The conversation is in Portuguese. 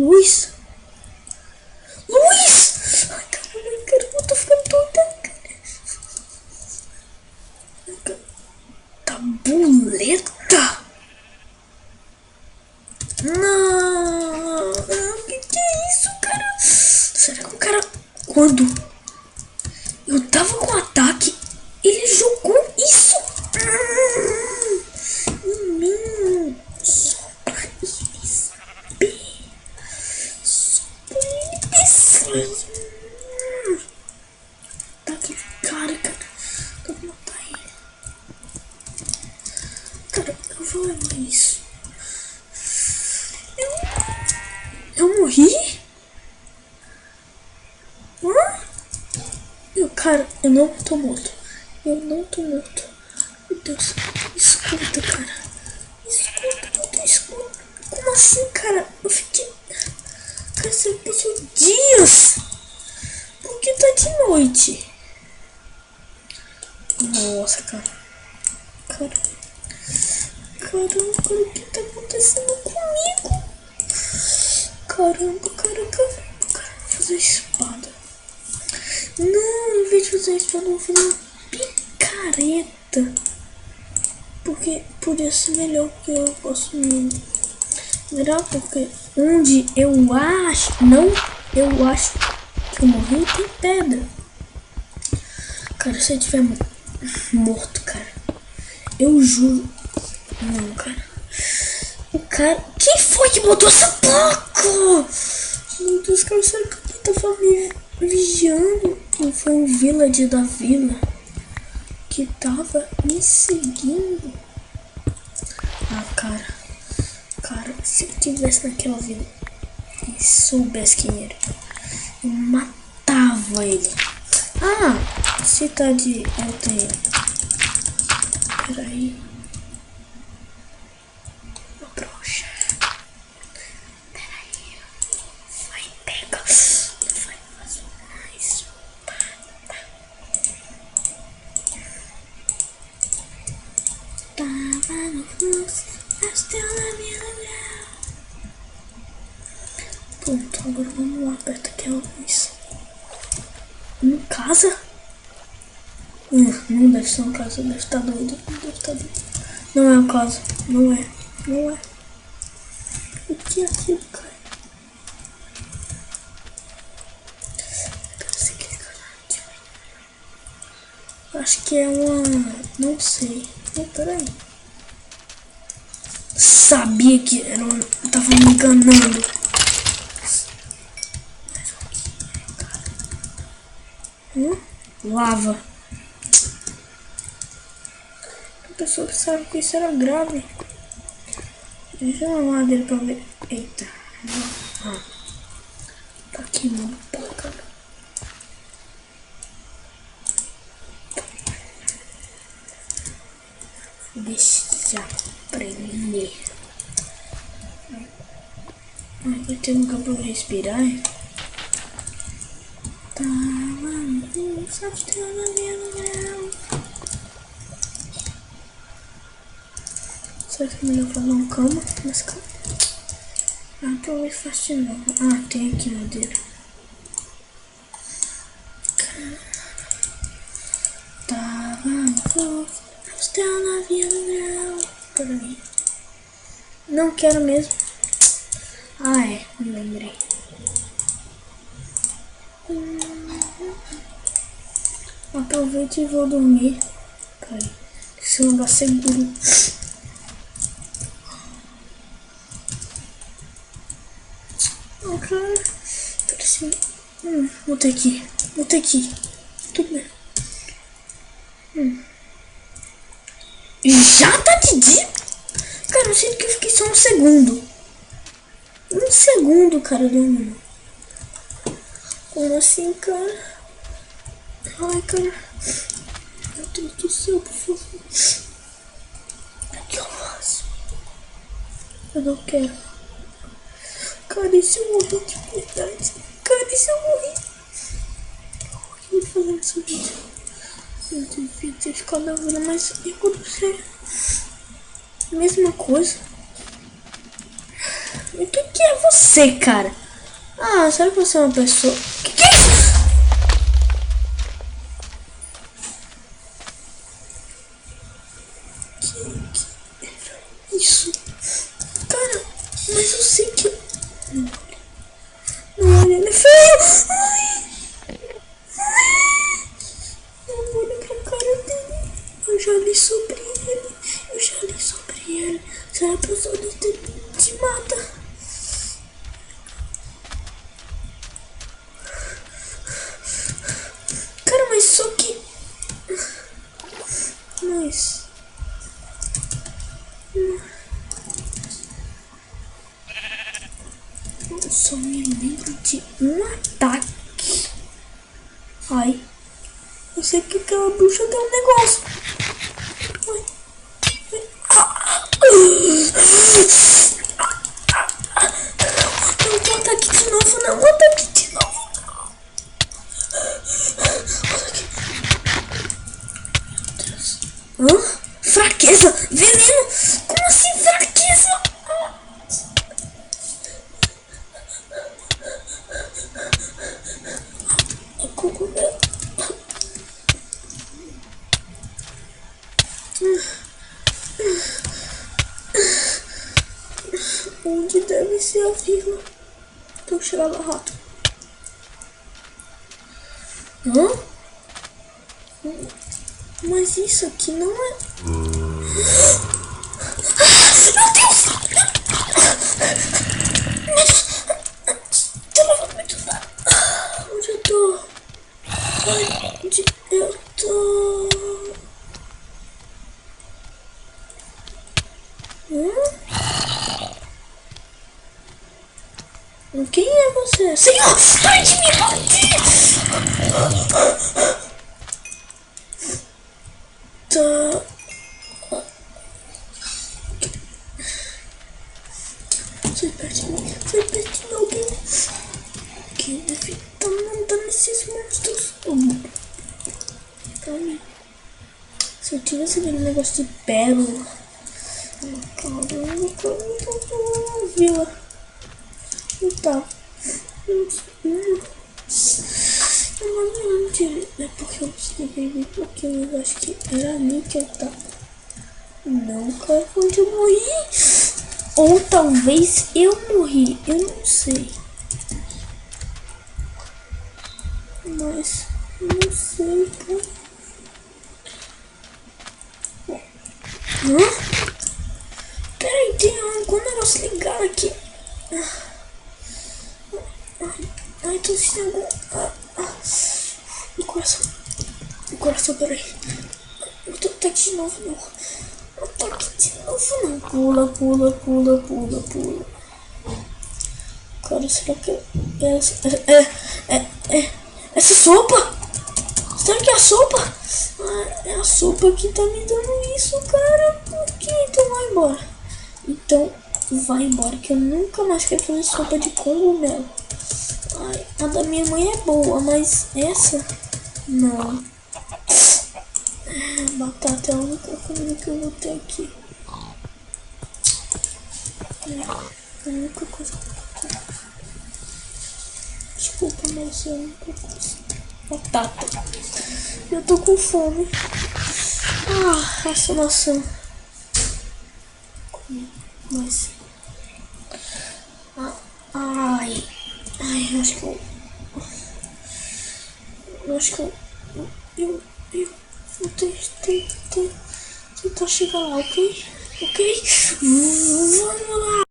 Luz! Luz! Ai, caramba, caramba, eu tô ficando doida, cara. Tabuleta? Não! Que é isso, cara? Será que o cara... Quando eu tava com ataque, ele jogou isso em mim? Só pra NPC. Só pra NPC. Tá aqui, cara. Eu vou matar ele. Cara, eu vou levar isso. Eu morri? Cara, eu não tô morto. Eu não tô morto. Meu Deus. Escuta, cara. Escuta. Como assim, cara? Eu fiquei... Cara, você passou dias. Por que tá de noite? Nossa, cara. Caramba, o que tá acontecendo comigo? Caramba, cara. Vou fazer espada. Não, em vez de fazer espada, eu vou fazer uma picareta. Porque podia ser melhor, porque eu gosto muito. Melhor porque onde eu acho que eu morri tem pedra. Cara, se eu tiver morto, cara, eu juro. Não, cara. O cara... Quem foi que botou essa placa? Meu Deus, cara, será que ele tava me vigiando? Não foi um village da vila que tava me seguindo? Ah, cara, se eu tivesse naquela vila e soubesse quem era, eu matava ele. Ah, se tá de aldeia. Peraí. Uma brocha. Peraí. Vai pegar. Vai fazer mais. Tava no fluxo, até na minha olhar. Pronto, agora vamos lá, aperta aqui a luz. Em casa? Não deve ser uma casa, deve estar doido. Não é uma casa, não é. O que é aquilo, cara? Acho que é uma... Não sei. Peraí. Sabia que era uma... Tava me enganando. Lava. A pessoa que sabe que isso era grave. Deixa eu uma madeira pra ver. Eita. Tá queimando pra cara. Deixa eu prender. Vai ter um lugar pra eu respirar. Tá, mano. Só tem uma minha. Será que é melhor fazer uma cama? Mas cama. Ah, talvez faça de novo. Ah, tem aqui madeira. Tava no fluxo, estava na vida. Peraí. Não quero mesmo. Ah, é. Me lembrei. Aproveite e vou dormir. Peraí. Esse lugar seguro. Oh, cara. Parece... Vou ter que ir. Tudo bem. Já tá de dia? Cara, eu sinto que eu fiquei só um segundo. Um segundo, cara, dormindo. Como assim, cara? Ai, cara. Meu Deus do céu, por favor. O que eu faço? Eu não quero. Cara, e se eu morrer de verdade? Cara, e se eu morrer? O que eu vou fazer nessa vida? Eu devia ter ficado na vida, mas ia acontecer. Mesma coisa. O que é você, cara? Ah, será que você é uma pessoa... Que é isso? Que era isso? Cara, mas eu sei que... Não, olha, ele é feio! Ai! Não olha pra cara dele. Eu já li sobre ele. Se a pessoa te mata. Cara, mas só que... Mas... Eu só me lembro de um ataque. Ai. Eu sei que aquela bruxa tem um negócio. Ai. Não vou ataque de novo, não. Vou ataque de novo. Hã? Fraqueza? Veneno? Como assim fraqueza? Cogumelo. Onde deve ser a vila? Então chegar lá rápido. Hã? Mas isso aqui não é... Meu Deus! Meu Deus! Tô levando muito dano. Onde eu tô? Onde eu tô? Quem é você? Senhor! Ai de me bater! Tá... Sai perto de mim. Sai perto de alguém. Quem deve estar mandando esses monstros? Pra mim. Se eu tivesse aquele negócio de pérola... Caramba, vila. Tá. Eu não lembro direito. É porque eu escrevi porque eu acho que era ali que eu tava. Não, cara, onde eu morri? Ou talvez eu morri. Eu não sei. Mas não sei, cara. Peraí, tem algum negócio ligado aqui. Ai, tô sentindo algum... O coração, peraí. Eu tô ataque de novo, não. Ataque de novo, não. Pula. Cara, será que essa sopa? Será que é a sopa? Ah, é a sopa que tá me dando isso, cara. Por que? Então vai embora, que eu nunca mais quero fazer sopa de cogumelo. Ai, a da minha mãe é boa, mas essa não. Batata é a única comida que eu vou ter aqui. É a única coisa que eu vou ter. Desculpa, mas é a única coisa. Batata. Eu tô com fome. Ah, essa maçã. Mas... Ai, eu acho que eu vou tentar chegar lá, ok? Vamos lá.